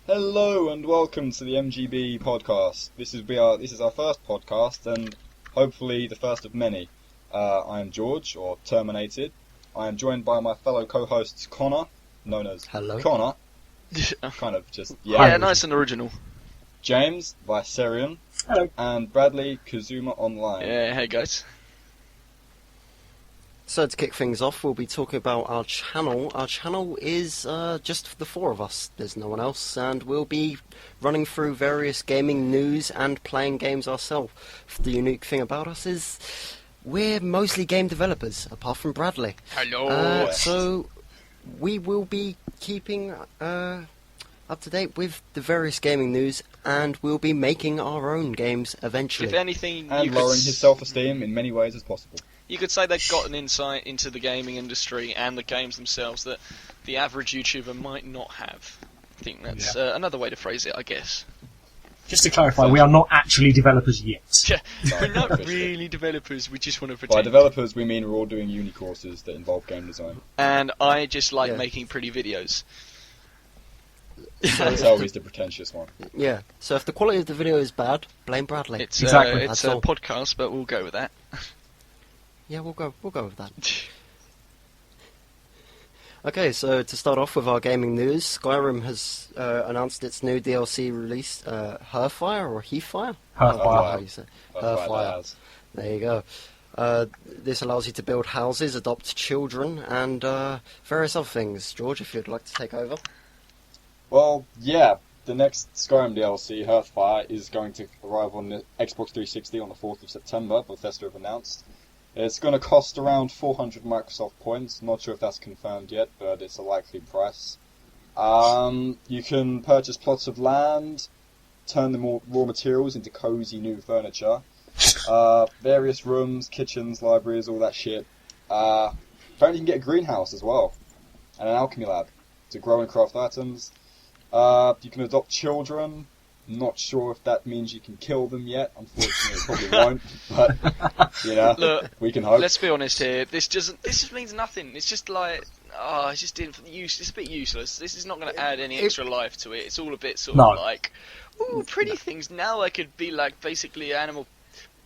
Hello and welcome to the MGB Podcast. This is our first podcast and hopefully the first of many. I am George, or Terminated. I am joined by my fellow co-hosts Connor, known as Hello. Connor. Kind of just Yeah, nice and original. James, Viserion. Hello. And Bradley, Kazuma Online. Yeah, hey guys. So to kick things off, we'll be talking about our channel. Our channel is just for the four of us. There's no one else, and we'll be running through various gaming news and playing games ourselves. The unique thing about us is we're mostly game developers, apart from Bradley. Hello. So we will be keeping up to date with the various gaming news, and we'll be making our own games eventually. If anything, And lowering his self-esteem in many ways as possible. You could say they've got an insight into the gaming industry and the games themselves that the average YouTuber might not have. I think that's another way to phrase it, I guess. Just to clarify, we are not actually developers yet. Yeah, No, we're not officially. really developers, we just want to By pretend. developers, we mean we're all doing uni courses that involve game design. And I just like Yeah. making pretty videos. That's always the pretentious one. Yeah, so if the quality of the video is bad, blame Bradley. It's Exactly. it's That's a all. podcast, but we'll go with that. Yeah, we'll go with that. Okay, so to start off with our gaming news, Skyrim has announced its new DLC release, Herfire or Heathfire? Herfire. How you say? That's right, Herfire. lads. There you go. This allows you to build houses, adopt children, and various other things. George, if you'd like to take over. Well, yeah, the next Skyrim DLC, Hearthfire, is going to arrive on the Xbox 360 on the 4th of September, Bethesda have announced. It's going to cost around 400 Microsoft points, not sure if that's confirmed yet, but it's a likely price. You can purchase plots of land, turn the raw materials into cozy new furniture, various rooms, kitchens, libraries, all that shit. Apparently you can get a greenhouse as well, and an alchemy lab to grow and craft items. You can adopt children. Not sure if that means you can kill them yet. Unfortunately, it probably won't. But you know, Look, we can hope. Let's be honest here. This just means nothing. It's just like, it's just it's a bit useless. This is not going to add any extra life to it. It's all a bit sort of like, ooh, pretty things. Now I could be like basically Animal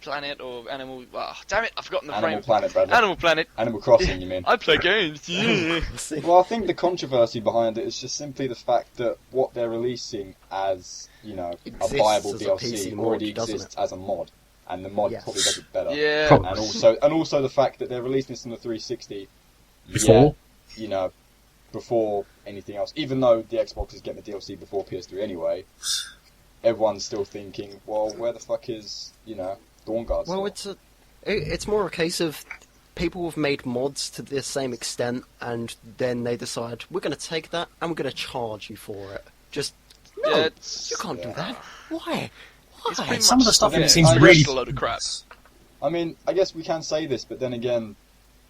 Planet or Animal. Damn it, I've forgotten the Animal frame. Planet, Bradley. Animal Planet. Animal Crossing, you mean? I play games. Yeah. Well, I think the controversy behind it is just simply the fact that what they're releasing as, you know, a Exists viable as a DLC PC mod, already doesn't exists it? as a mod, and the mod Yes. probably does it better. Yeah. Probably. And also the fact that they're releasing this on the 360 Before? yet, you know, before anything else. Even though the Xbox is getting the DLC before PS3 anyway, everyone's still thinking, well, where the fuck is, you know, Dawnguard? Well, it's more a case of people have made mods to the same extent, and then they decide we're going to take that and we're going to charge you for it. Just no, Yeah, you can't do that. Why? It's Why? pretty Some of the much- stuff in yeah, it seems I really just a load of crap. I mean, I guess we can say this, but then again,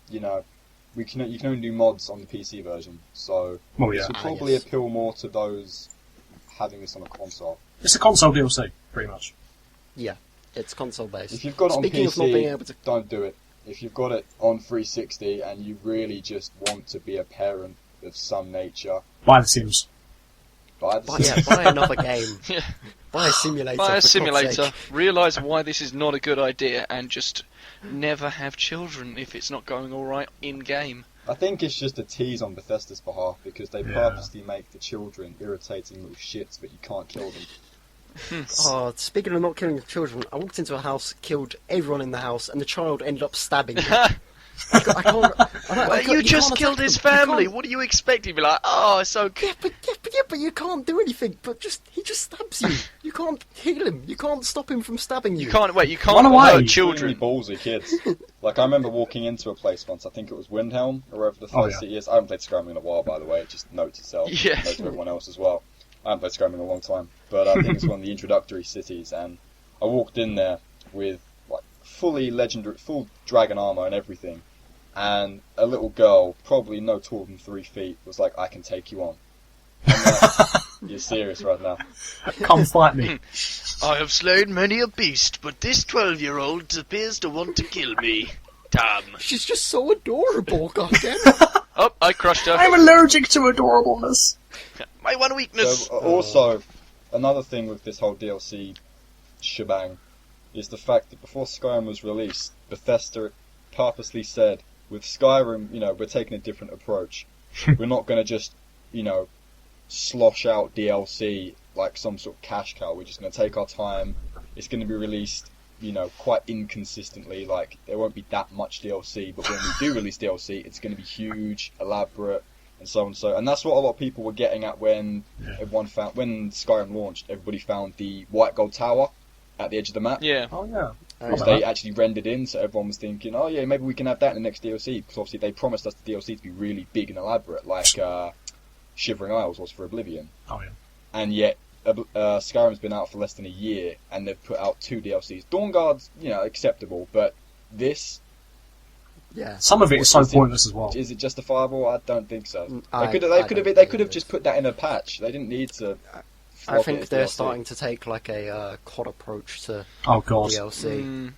you know, you can only do mods on the PC version, so Well, yeah. this will probably yes. appeal more to those having this on a console. It's a console DLC, pretty much. Yeah, it's console based. If you've got it on Speaking of not being PC, able to, don't do it. If you've got it on 360 and you really just want to be a parent of some nature, Buy The Sims. buy buy another game. Yeah. Buy a simulator. Buy for a God's simulator, sake. realise why this is not a good idea, and just never have children if it's not going alright in-game. I think it's just a tease on Bethesda's behalf because they Yeah. purposely make the children irritating little shits, but you can't kill them. Oh, speaking of not killing children, I walked into a house, killed everyone in the house, and the child ended up stabbing me. I can't, You just can't killed attack his them. You family. can't- What do you expect? He'd be like, oh, it's so good. But you can't do anything. But he just stabs you. You can't heal him. You can't stop him from stabbing you. You can't Run hurt away. children. Really ballsy kids. Like, I remember walking into a place once, I think it was Windhelm, or wherever the first yeah. city is. I haven't played Skyrim in a while, by the way, just note to self, Yeah. note to everyone else as well. I haven't played Skyrim in a long time, but I think it's one of the introductory cities, and I walked in there with, like, fully legendary, full dragon armor and everything, and a little girl, probably no taller than 3 feet, was like, I can take you on. I'm like, you're serious right now. Come fight me. I have slain many a beast, but this 12-year-old appears to want to kill me. Dumb. She's just so adorable, goddammit. Oh, I crushed her. I'm allergic to adorableness. My one weakness. So, also, another thing with this whole DLC shebang is the fact that before Skyrim was released, Bethesda purposely said, with Skyrim, we're taking a different approach. We're not going to just, slosh out DLC like some sort of cash cow. We're just going to take our time. It's going to be released, quite inconsistently. Like, there won't be that much DLC, but when we do release DLC, it's going to be huge, elaborate, and so on and so. And that's what a lot of people were getting at when when Skyrim launched. Everybody found the white gold tower at the edge of the map. Yeah. Oh, yeah. Which they actually rendered in, so everyone was thinking, oh yeah, maybe we can have that in the next DLC, because obviously they promised us the DLC to be really big and elaborate, like Shivering Isles was for Oblivion. Oh, yeah. And yet, Skyrim's been out for less than a year, and they've put out 2 DLCs. Dawnguard's, acceptable, but this... Yeah. Some of it is so pointless as well. Is it justifiable? I don't think so. I They could have just put that in a patch. They didn't need to... I think they're starting to take like a COD approach to DLC.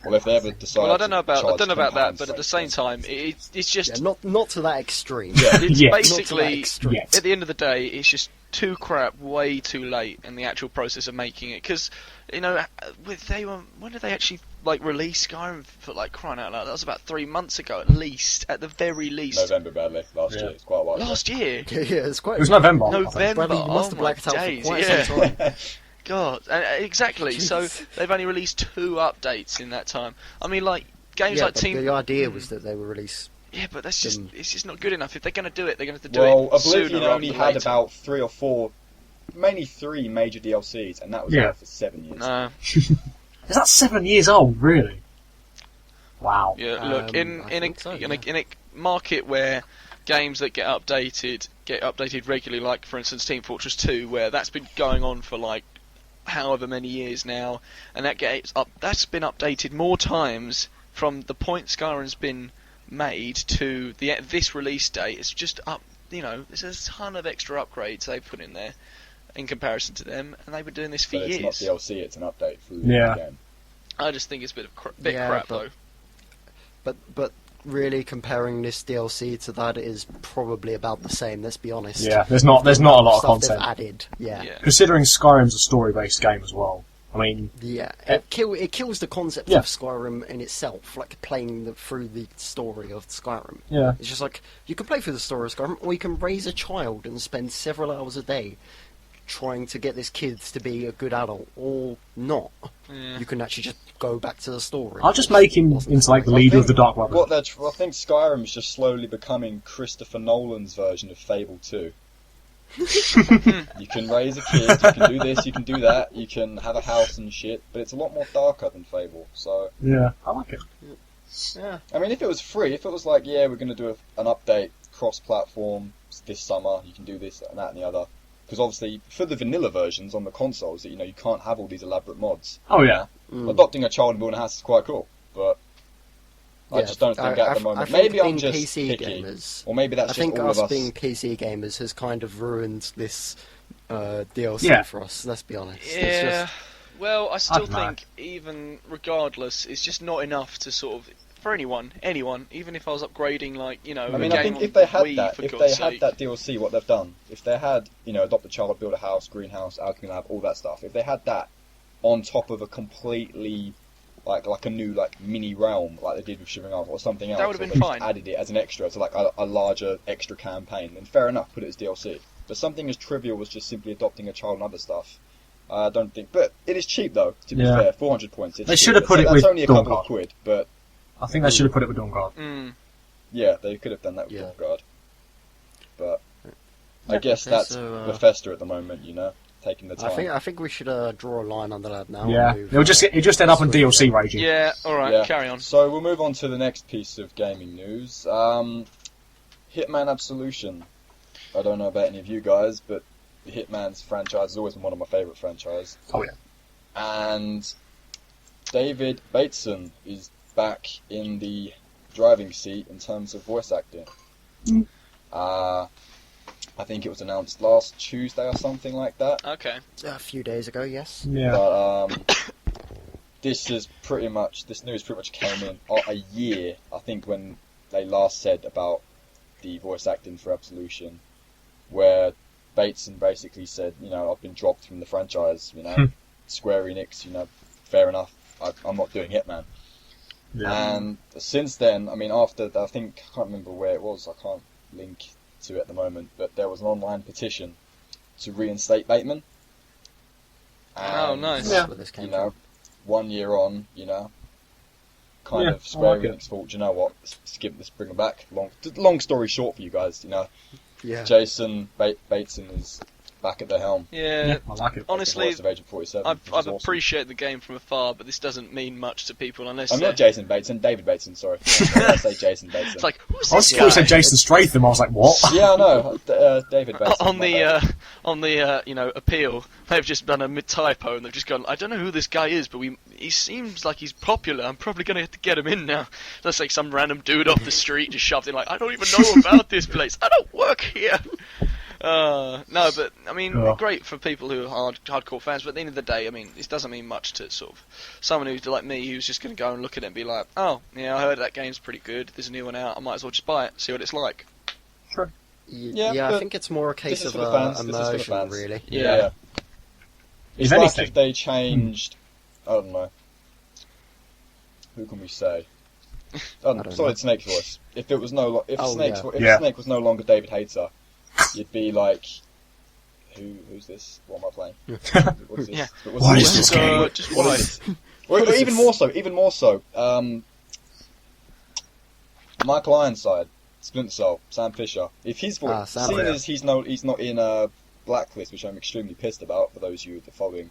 Well, if they ever decide... Well, I don't know about that, but at the same time, it's just... not to that extreme. Yeah. It's basically, extreme. at the end of the day, it's just too crap, way too late in the actual process of making it. Because, when did they actually release Skyrim for crying out loud? That was about 3 months ago, at least, at the very least. MenGamingBadly last year. It's quite a while ago. Last year? Yeah, it's quite. It was November. November. You must have blacked out for quite some time. God, exactly. So they've only released 2 updates in that time. I mean, games like Team. The idea was that they would release. Yeah, but it's just not good enough. If they're going to do it, they're going to have to do it sooner Oblivion rather only than had later. about 3 or 4, mainly 3 major DLCs, and that was out for 7 years. No. Is that 7 years old, really? Wow. Yeah, look, in a market where games that get updated regularly, like for instance Team Fortress 2, where that's been going on for however many years now, and that's been updated more times from the point Skyrim's been made to this release date. It's just up, there's a ton of extra upgrades they've put in there in comparison to them, and they've been doing this for But years. it's not DLC, it's an update for the game. I just think it's a bit crap though. But really, comparing this DLC to that is probably about the same. Let's be honest. Yeah, there's not a lot of Stuff they've content. added. Yeah. Considering Skyrim's a story-based game as well. I mean, it kills the concept of Skyrim in itself, playing through the story of Skyrim. Yeah. It's just you can play through the story of Skyrim, or you can raise a child and spend several hours a day trying to get this kid to be a good adult, or not. Yeah. You can actually just go back to the story. I'll just make him into the leader of the Dark Brotherhood. I think Skyrim is just slowly becoming Christopher Nolan's version of Fable 2. You can raise a kid, you can do this, you can do that, you can have a house and shit, but it's a lot more darker than Fable, so... Yeah, I like it. Yeah. I mean, if it was free, if it was we're going to do an update, cross-platform, this summer, you can do this and that and the other. Because obviously, for the vanilla versions on the consoles, you can't have all these elaborate mods. Oh, yeah. Adopting a child and building a house is quite cool, but... I just don't think at the moment. Maybe I'm just PC picky, gamers, or maybe that's I think just all of us. being PC gamers has kind of ruined this DLC for us. Let's be honest. Yeah. Well, I still don't know. think, even regardless, it's just not enough to sort of for anyone, even if I was upgrading I mean, I think if they had that DLC, what they've done, if they had adopt a child, build a house, greenhouse, alchemy lab, all that stuff, if they had that on top of a completely like a new mini realm like they did with Shivering Isles or something else, that would have been been fine. Added it as an extra to a larger extra campaign, then fair enough, put it as DLC. But something as trivial as just simply adopting a child and other stuff, I don't think. But it is cheap though. To be fair, 400 points. They should have put it with that's only a couple Dawnguard. of quid, but I think they should have put it with Dawnguard. yeah, they could have done that with Dawnguard. But I guess Okay, that's Bethesda at the moment, taking the time. I think we should draw a line under that now. Yeah, and move, it'll just end up in DLC raging. Yeah, alright, carry on. So we'll move on to the next piece of gaming news. Hitman Absolution. I don't know about any of you guys, but the Hitman's franchise has always been one of my favourite franchises. Oh, yeah. And David Bateson is back in the driving seat in terms of voice acting. I think it was announced last Tuesday or something like that. Okay. A few days ago, yes. Yeah. But this news pretty much came in a year, I think, when they last said about the voice acting for Absolution, where Bateson basically said, I've been dropped from the franchise, Square Enix, fair enough, I'm not doing Hitman. Yeah. And since then, after, I can't remember where it was, I can't link to it at the moment, but there was an online petition to reinstate Bateman. And, nice. That's where this came from. 1 year on, kind of Square Enix thought, you know what, let's bring him back. Long story short for you guys, Yeah. Jason Bateson is back at the helm. Yeah, I like it. Honestly, Of Agent 47, I've awesome. appreciated the game from afar, but this doesn't mean much to people unless I'm not Jason Bateson, David Bateson, sorry. I say Jason Bateson. It's like, who's I this thought you guy? said Jason Stratham. I was like, what? Yeah, I know. David Bateson. On the appeal, they've just done a mid-typo and they've just gone, I don't know who this guy is, but he seems like he's popular. I'm probably going to have to get him in now. That's like some random dude off the street just shoved in like, I don't even know about this place. I don't work here. No, but great for people who are hardcore fans. But at the end of the day, this doesn't mean much to sort of someone who's like me, who's just going to go and look at it and be like, "Oh, yeah, I heard that game's pretty good. There's a new one out. I might as well just buy it, see what it's like." Sure. Yeah, I think it's more a case of immersion, really. Yeah. It's If like anything. if they changed, I don't know. Who can we say? don't Solid know. Snake's voice. If it was if Yeah. Snake was no longer David Hayter, you'd be like, who's this? What am I playing? What is this? Yeah. What is this game? Just What why? is this? Or even more so. Michael Ironside, Splinter Cell, Sam Fisher. If his voice, Sam, seeing yeah. as he's not in a Blacklist, which I'm extremely pissed about for those of you that are following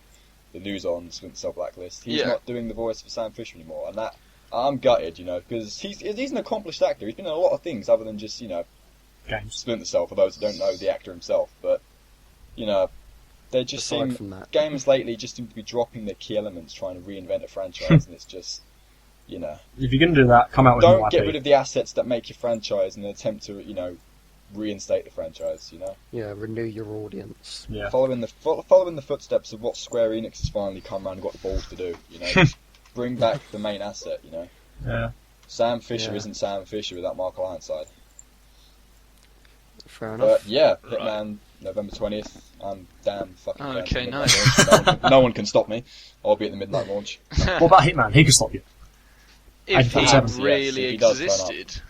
the news on Splinter Cell Blacklist, he's not doing the voice for Sam Fisher anymore, and that I'm gutted, because he's an accomplished actor. He's been in a lot of things other than just Games. Splinter Cell, for those who don't know the actor himself, but they just Aside from that. games lately just seem to be dropping their key elements, trying to reinvent a franchise, and it's just If you're going to do that, come out with a new don't get IP. rid of the assets that make your franchise in an attempt to reinstate the franchise. Yeah, renew your audience. Yeah. Following the footsteps of what Square Enix has finally come around and got the balls to do. Just bring back the main asset. Yeah. Sam Fisher Yeah. isn't Sam Fisher without Michael Ironside. Fair enough. But yeah, Hitman, November 20th. I'm damn fucking down for Okay, the nice. midnight launch. No one can stop me. I'll be at the midnight launch. What about Hitman? He can stop you. If he 1970, really yes, if he does turn up. existed.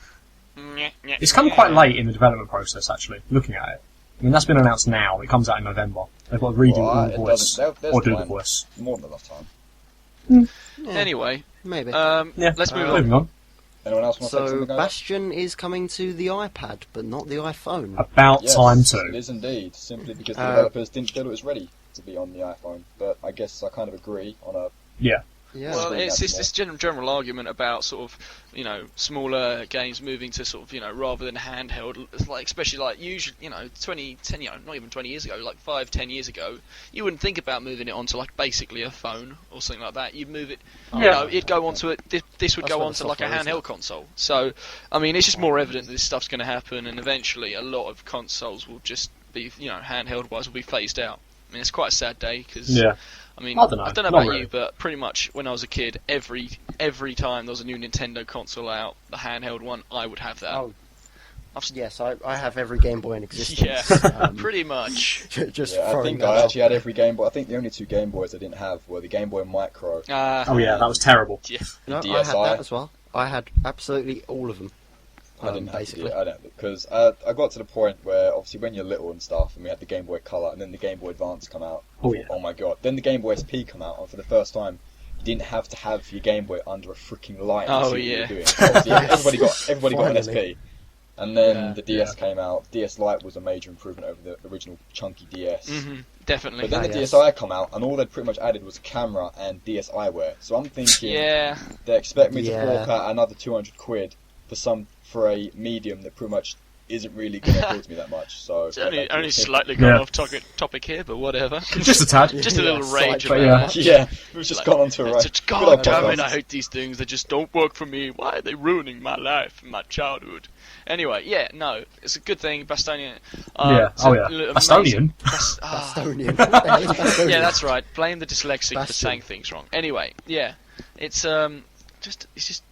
It's come quite late in the development process, actually, looking at it. That's been announced now. It comes out in November. They've got to redo all the it voice. doesn't- there's Or do the time. voice. More than enough time. Anyway, Maybe. Yeah. let's move Moving on. on. Anyone else want to say So, something? Bastion is coming to the iPad, but not the iPhone. About Yes, time It to. is indeed, simply because the Uh, developers didn't feel it was ready to be on the iPhone. But I guess I kind of agree on a. Yeah. Yeah. Well, Screen it's that's this general argument about sort of, smaller games moving to sort of, rather than handheld, like especially like usually, 10, not even 20 years ago, like 5, 10 years ago, you wouldn't think about moving it onto like basically a phone or something like that. You'd move it, it'd go onto it. This would That's go where the onto like a software is now. handheld console. So, it's just more evident that this stuff's going to happen, and eventually a lot of consoles will just be, handheld wise, will be phased out. It's quite a sad day because. Yeah. I don't know. know Not about really. you, but pretty much when I was a kid, every time there was a new Nintendo console out, the handheld one, I would have that. Oh, yes, I have every Game Boy in existence. Yeah, pretty much. Just Yeah, I throwing think that I out actually had there. every Game Boy. I think the only two Game Boys I didn't have were the Game Boy Micro. Oh yeah, that was terrible. Yeah. No, I had DSi. that as well. I had absolutely all of them. I didn't have basically. I don't because I got to the point where obviously when you're little and stuff, and we had the Game Boy Color, and then the Game Boy Advance come out. Oh yeah. Oh my god! Then the Game Boy SP come out, and for the first time, you didn't have to have your Game Boy under a freaking light. to Oh, see what you yeah. were doing. Obviously, everybody got an Finally. SP, and then Yeah. the DS came out. DS Lite was a major improvement over the original chunky DS. Definitely. But then the yes. DSi come out, and all they'd pretty much added was a camera and DSiWare. So I'm thinking Yeah. they expect me to Yeah. fork out another 200 quid for a medium that pretty much isn't really going to appeal to me that much. So It's only yeah, slightly gone Yeah. off topic here, but whatever. Just a tad. Just a little Yeah, rage slight- about but it. Yeah, we've just gone onto a It's right. just, Good God old damn it, podcast. I hate these things. They just don't work for me. Why are they ruining my life and my childhood? Anyway, yeah, no, it's a good thing. Bastonian. Yeah. it's Oh a yeah. amazing- Bastonian. Bastonian. What the hell is Bastonian? Yeah, that's right. Blame the dyslexic for Bastion. saying things wrong. Anyway, yeah. It's just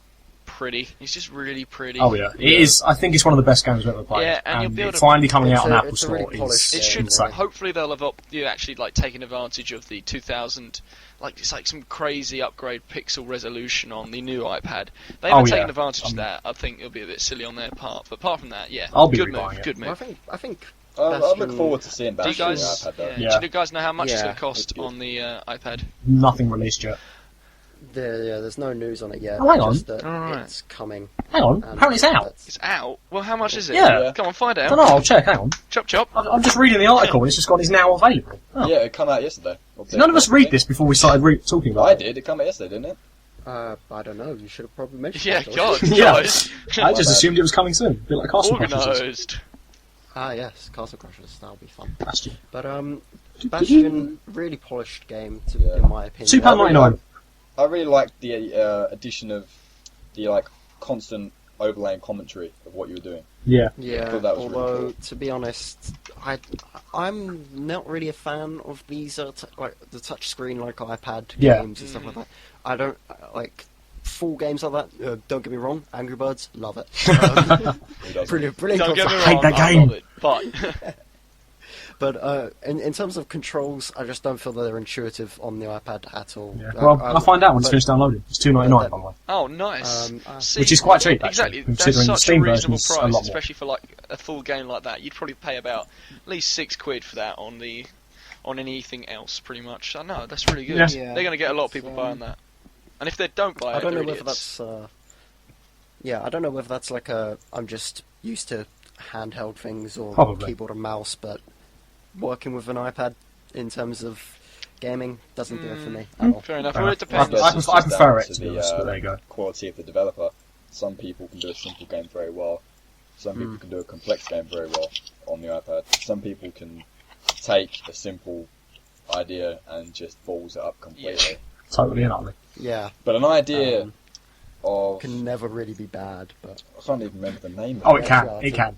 pretty. It's just really pretty. Oh yeah, it is. I think it's one of the best games I've ever played. Yeah, and you'll be able it to- finally coming out on Apple it's a really Store polished is It should. insane. Hopefully, they'll have actually like taken advantage of the 2000. Like it's like some crazy upgrade pixel resolution on the new iPad. They haven't taken advantage of that. I think it'll be a bit silly on their part. But apart from that, yeah, I'll be good rebuying move. it. Good Well, move. I think. I look Bastion- forward to seeing Do you Bastion on the guys? iPad, though. Do you guys know how much it's Yeah. going to cost It's good. on the iPad? Nothing released yet. There's no news on it yet. Oh, hang on. Just that Alright. it's coming. Hang on, and apparently it's out. that's- It's out. Well, how much is it? Yeah. Come on, find I out. don't know. I'll check. Hang on. Chop chop. I'm just reading the article, and it's just gone. It's now available. Oh. Yeah, it came out yesterday. None of us read this before we started talking about I it. did. It came out yesterday, didn't it? I don't know. You should have probably mentioned Yeah, that. God, Yeah. guys. I just assumed it was coming soon. A bit like Castle Crashers. Organised. Ah, yes, Castle Crashers. That'll be fun. Bastion. But Bastion, really polished game, Yeah. in my opinion. £2.99. I really liked the addition of the constant overlaying commentary of what you were doing. Yeah. I Yeah, thought that was really although cool. to be honest, I'm not really a fan of these like the touchscreen like iPad Yeah. games and stuff like that. I don't like full games like that. Don't get me wrong, Angry Birds, love it. Who doesn't? Brilliant Don't get me concept. hate wrong, that I game. love it, but But in terms of controls, I just don't feel that they're intuitive on the iPad at all. Yeah. Well, I'll find out when it's but- finished downloading. It's $2.99 by the way. oh, nice. See, Which is quite cheap, actually, Exactly. considering the That's such Steam a reasonable version's a price, lot more. especially for like a full game like that. You'd probably pay about at least £6 for that on anything else, pretty much. I know that's really good. Yeah. Yeah. They're going to get a lot of people buying that. And if they don't buy it, I don't know they're whether idiots. that's. Yeah, I don't know whether that's like I'm just used to handheld things or Probably. keyboard and mouse, but working with an iPad in terms of gaming doesn't do it for me at all. Fair enough. Fair Well, it enough. depends. I It's prefer just down it, to be honest, but there you go. Quality of the developer. Some people can do a simple game very well. Some people can do a complex game very well on the iPad. Some people can take a simple idea and just balls it up completely. Totally and utterly. Yeah, But an idea of... can never really be bad, but I can't even remember the name Oh, of it it. can. Yeah, It can.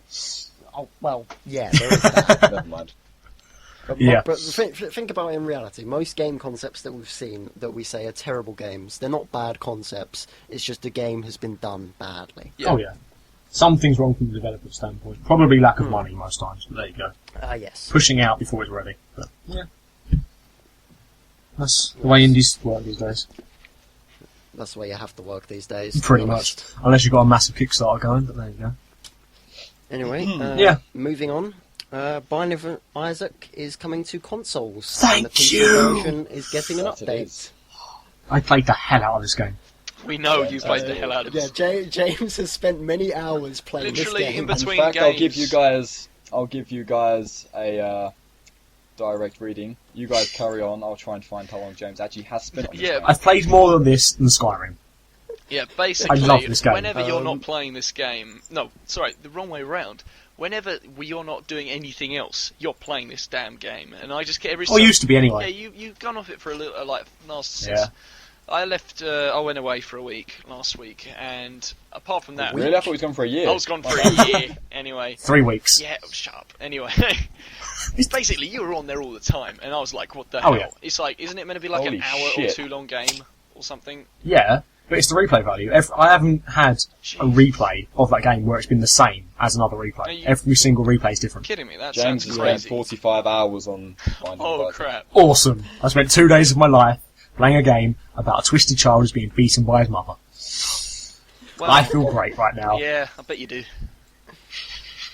oh well, yeah, there is that. Never mind. Yeah. But think about it in reality. Most game concepts that we've seen that we say are terrible games, they're not bad concepts. It's just the game has been done badly. Yeah. Oh, yeah. Something's wrong from the developer's standpoint. Probably lack of money most times, but there you go. Yes. Pushing out before it's ready. But, yeah. That's the way indies work these days. That's the way you have to work these days. to Pretty be much. honest. Unless you've got a massive Kickstarter going, but there you go. Anyway, Yeah. moving on. Binding of Isaac is coming to consoles. Thank and the PC you! version is getting an That it update. is. I played the hell out of this game. We know you played the hell out of Yeah, it. James has spent many hours playing Literally this game. in between In fact, games. I'll give you guys a direct reading. You guys carry on. I'll try and find how long James actually has spent on this Yeah, game. I've played more than this than Skyrim. Yeah, basically, I love this game. whenever you're not playing this game... No, sorry, the wrong way around. Whenever you're not doing anything else, you're playing this damn game. And I just get every... Or used to be anyway. Yeah, you've gone off it for a little... like, last... Yeah. I left... I went away for a week, last week, and apart from that... Really? I thought he was gone for a year. I was gone for a year, anyway. 3 weeks. Yeah, shut up. Anyway, basically, you were on there all the time, and I was like, "What the Oh, hell?" yeah. It's like, isn't it meant to be like Holy an hour shit. or two long game or something? Yeah, but it's the replay value. I haven't had a replay of that game where it's been the same as another Are replay. you- Every single replay is different. Kidding me? That James sounds has spent crazy. 45 hours on Binding Oh of Isaac. crap! Awesome. I spent 2 days of my life playing a game about a twisted child who's being beaten by his mother. Well, I feel great right now. yeah, I bet you do.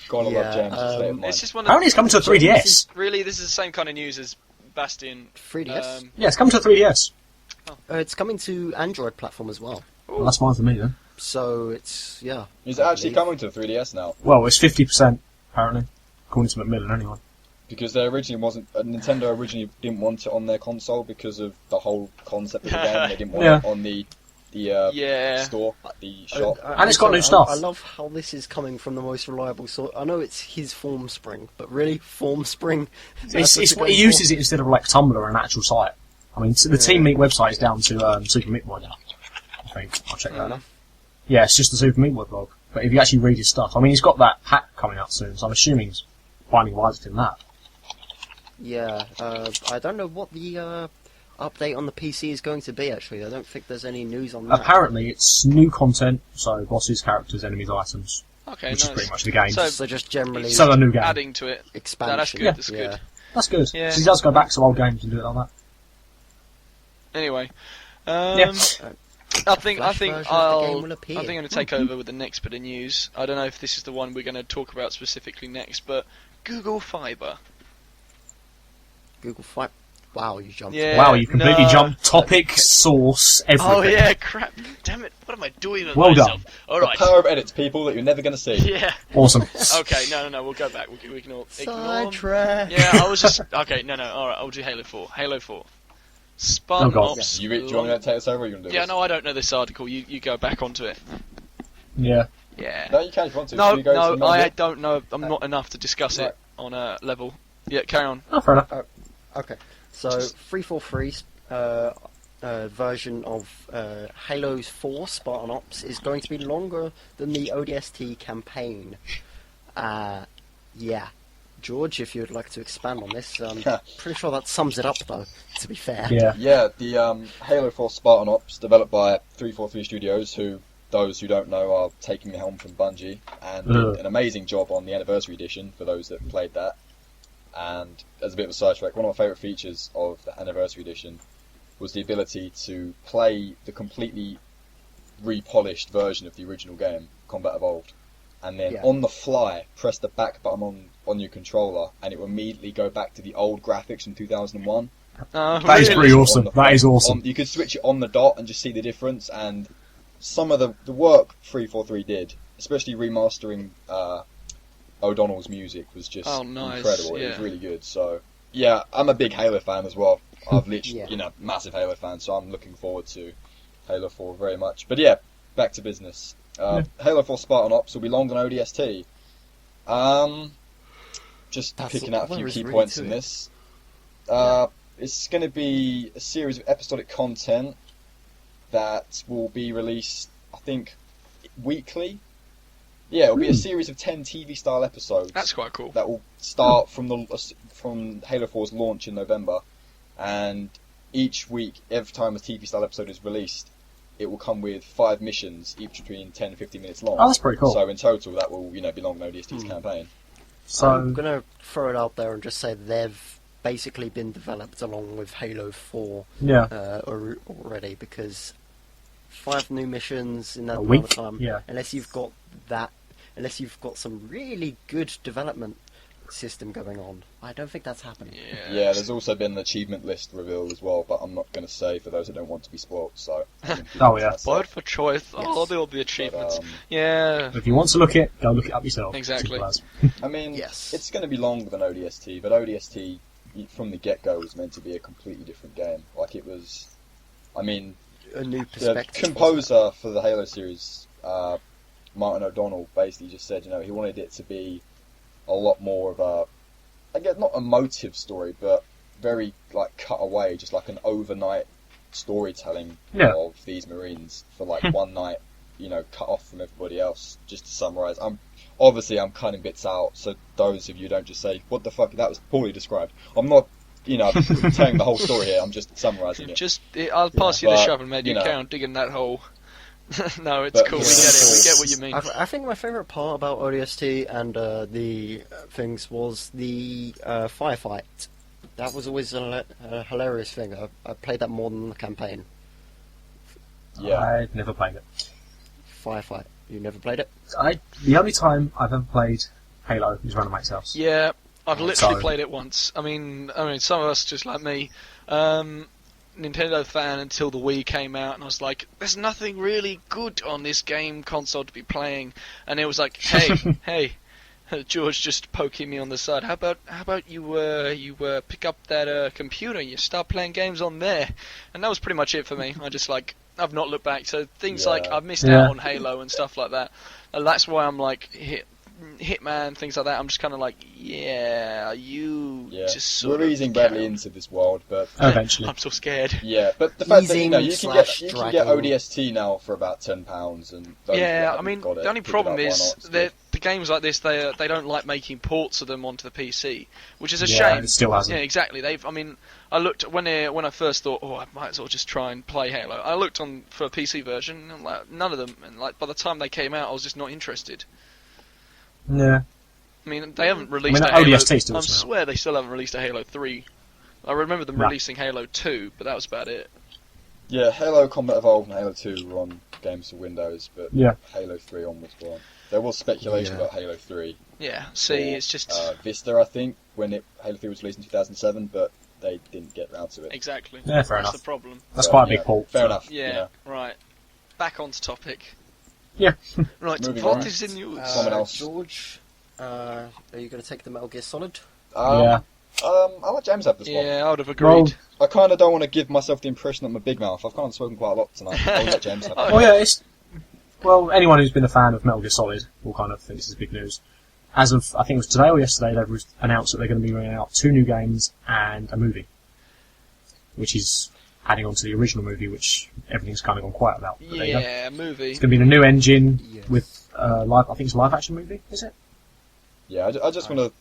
Gotta Yeah, love James' state of mind. It's just one of Apparently it's coming to a 3DS. really. This is the same kind of news as Bastion. 3DS? Yeah, it's coming to a 3DS. It's coming to Android platform as well. Well, that's fine for me then. So it's, yeah. Is it actually coming to 3DS now? Well, it's 50% apparently, according to Macmillan anyway. Because they originally wasn't. Nintendo originally didn't want it on their console because of the whole concept of the game. They didn't want Yeah. it on the Yeah. store, the shop. And it's got new stuff. I love how this is coming from the most reliable source. I know it's his Form Spring, but really, Form Spring? It's what he uses it instead of like Tumblr or an actual site. I mean, the Team Meat website is down to Super Meat Boy now. I think I'll check that out. enough. Yeah, it's just the Super Meat Boy blog. But if you actually read his stuff, I mean, he's got that pack coming out soon, so I'm assuming he's Binding of Isaac in that. Yeah, I don't know what the update on the PC is going to be, actually. I don't think there's any news on that. Apparently, it's new content, so bosses, characters, enemies, items. Okay, which nice. is pretty much the game. So just generally a new game. Adding to it. expansion. No, that's good. Yeah. That's good. That's good. Yeah. So he does go back to old games and do it like that. Anyway, Yeah. I think Flash version of the I'm game will appear. going to take over with the next bit of news. I don't know if this is the one we're going to talk about specifically next, but Google Fiber. Google Fight. Wow, you jumped. Yeah. Wow, you completely no. jumped topic, source, everything. Oh yeah, crap! Damn it! What am I doing with Well myself? done. All The right. power of edits, people, that you're never going to see. Yeah. Awesome. Okay. No. We'll go back. We can all ignore. Sidetrack. Yeah, I was just okay. No. All right, I'll do Halo 4. Halo 4. Spartan Oh, God. Ops. Do you want to take us over, or you want to do Yeah, this? no, I don't know this article. You go back onto it. Yeah. Yeah. No, you can if you want to. No, Should we go to I Mega? don't know. I'm not enough to discuss it on a level. Yeah, carry on. Oh, fair enough. Okay, so 343's version of Halo 4 Spartan Ops is going to be longer than the ODST campaign. Yeah. George, if you'd like to expand on this, pretty sure that sums it up, though, to be fair. Yeah. Yeah, the Halo 4 Spartan Ops, developed by 343 Studios, who, those who don't know, are taking the helm from Bungie, and did an amazing job on the Anniversary Edition, for those that played that. And as a bit of a sidetrack, one of my favourite features of the Anniversary Edition was the ability to play the completely repolished version of the original game, Combat Evolved, and then on the fly press the back button on your controller, and it will immediately go back to the old graphics from 2001. That is pretty awesome. That is awesome. You could switch it on the dot and just see the difference, and some of the work 343 did, especially remastering O'Donnell's music, was just incredible. It was really good. So yeah, I'm a big Halo fan as well. I've literally, massive Halo fan, so I'm looking forward to Halo 4 very much. But yeah, back to business. Halo 4 Spartan Ops will be longer than ODST. Just picking out a few key points in this. It's going to be a series of episodic content that will be released, I think, weekly. Yeah, it'll be a series of 10 TV-style episodes. That's quite cool. That will start from Halo 4's launch in November, and each week, every time a TV-style episode is released, it will come with 5 missions, each between 10 and 15 minutes long. Oh, that's pretty cool. So in total, that will be longer than ODST's campaign. So I'm going to throw it out there and just say they've basically been developed along with Halo 4 already, because 5 new missions in that amount of time, unless you've got some really good development system going on, I don't think that's happening. Yeah, there's also been an achievement list revealed as well, but I'm not going to say for those that don't want to be spoiled. So, Vote for choice. Oh, there'll be achievements. If you want to look it, go look it up yourself. Exactly. I mean, it's going to be longer than ODST, but ODST from the get-go was meant to be a completely different game. Like, it was, I mean, a new perspective. The composer for the Halo series, Martin O'Donnell, basically just said, he wanted it to be a lot more of a, I guess, not a motive story, but very, cut away, just like an overnight storytelling of these Marines for, one night, cut off from everybody else, just to summarise. I'm cutting bits out, so those of you don't just say, what the fuck, that was poorly described. I'm not, telling the whole story here, I'm just summarising it. I'll pass you the shovel, mate, you carry on digging that hole. No, it's cool. We get it. We get what you mean. I think my favourite part about ODST and the things was the firefight. That was always a hilarious thing. I played that more than the campaign. Yeah, I've never played it. Firefight. You never played it? The only time I've ever played Halo is around a mate's house. Yeah, I've literally played it once. I mean, some of us just like me. Nintendo fan until the Wii came out, and I was like, there's nothing really good on this game console to be playing. And it was like, hey, George just poking me on the side. How about you pick up that computer and you start playing games on there? And that was pretty much it for me. I've not looked back. So things like I've missed out on Halo and stuff like that. And that's why I'm like Hitman, things like that. I'm just kind of like, just sort we're easing badly into this world, but eventually, I'm so scared. Yeah, but the fact that you can get ODST now for about £10, and I mean, the only problem is that the the games like this, they don't like making ports of them onto the PC, which is a Yeah, shame. it still hasn't. Yeah, exactly. I looked when I first thought, I might as well just try and play Halo. I looked on for a PC version, and like none of them. And like by the time they came out, I was just not interested. Yeah. I mean, they haven't released a ODST Halo. still I isn't out. swear they still haven't released a Halo 3. I remember them releasing Halo 2, but that was about it. Yeah, Halo Combat Evolved and Halo 2 were on games for Windows, but Halo 3 onwards were on. There was speculation about Halo 3. Yeah, see, it's just... Vista, I think, when Halo 3 was released in 2007, but they didn't get round to it. Exactly. Yeah, fair enough. That's the problem. That's quite a big port. Fair enough. Yeah, right. Back onto topic. Yeah. Right, Moving what on. is in news? Someone else. George, are you going to take the Metal Gear Solid? Yeah. I'll let James have this one. Yeah, I would have agreed. I kind of don't want to give myself the impression that I'm a big mouth. I've kind of spoken quite a lot tonight. I'll let James have it. Well, yeah, well, anyone who's been a fan of Metal Gear Solid will kind of think this is big news. As of, I think it was today or yesterday, they've announced that they're going to be bringing out 2 new games and a movie. Which is adding on to the original movie, which everything's kind of gone quiet about. But there you go. Yeah, movie. It's going to be in a new engine with I think it's a live-action movie, is it? Yeah, I just want to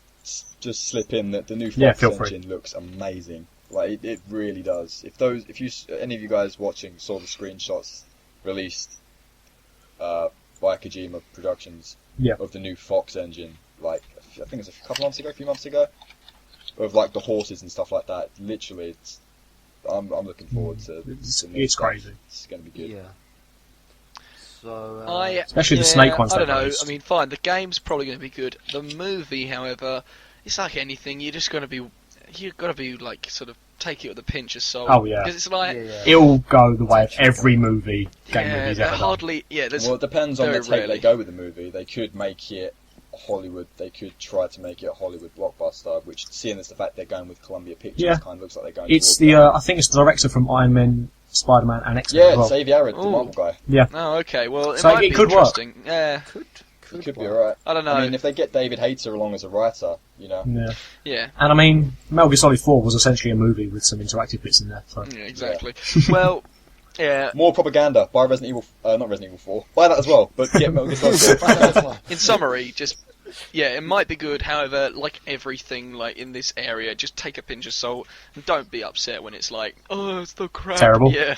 just slip in that the new Fox engine looks amazing. Like it really does. If any of you guys watching saw the screenshots released by Kojima Productions of the new Fox engine, like I think it was a few months ago, of like the horses and stuff like that. Literally, I'm looking forward to. It's crazy. It's going to be good. Yeah. So, especially the snake ones. I don't know. I mean, fine. The game's probably going to be good. The movie, however, it's like anything. You've got to be like sort of take it with a pinch of salt. Oh yeah. Because it's like it'll go the way of every movie's ever done. Hardly. Yeah. Well, it depends on the take they go with the movie. They could make it Hollywood. They could try to make it a Hollywood blockbuster. Which, seeing as the fact they're going with Columbia Pictures, kind of looks like they're going. It's the I think it's the director from Iron Man, Spider-Man, and X-Men. Yeah, as well. Xavier Arad, the Marvel guy. Yeah. Oh, okay. Well, it So might it be could interesting. work. Yeah. It could be alright. I don't know. I mean, if they get David Hayter along as a writer, you know. Yeah. Yeah. And I mean, Metal Gear Solid 4 was essentially a movie with some interactive bits in there. So. Yeah, exactly. Well, yeah. More propaganda. Buy Resident Evil, not Resident Evil 4. Buy that as well, but get Metal Gear Solid. In summary, just it might be good. However, like everything, like in this area, just take a pinch of salt and don't be upset when it's like, oh, it's the crap. Terrible. Yeah.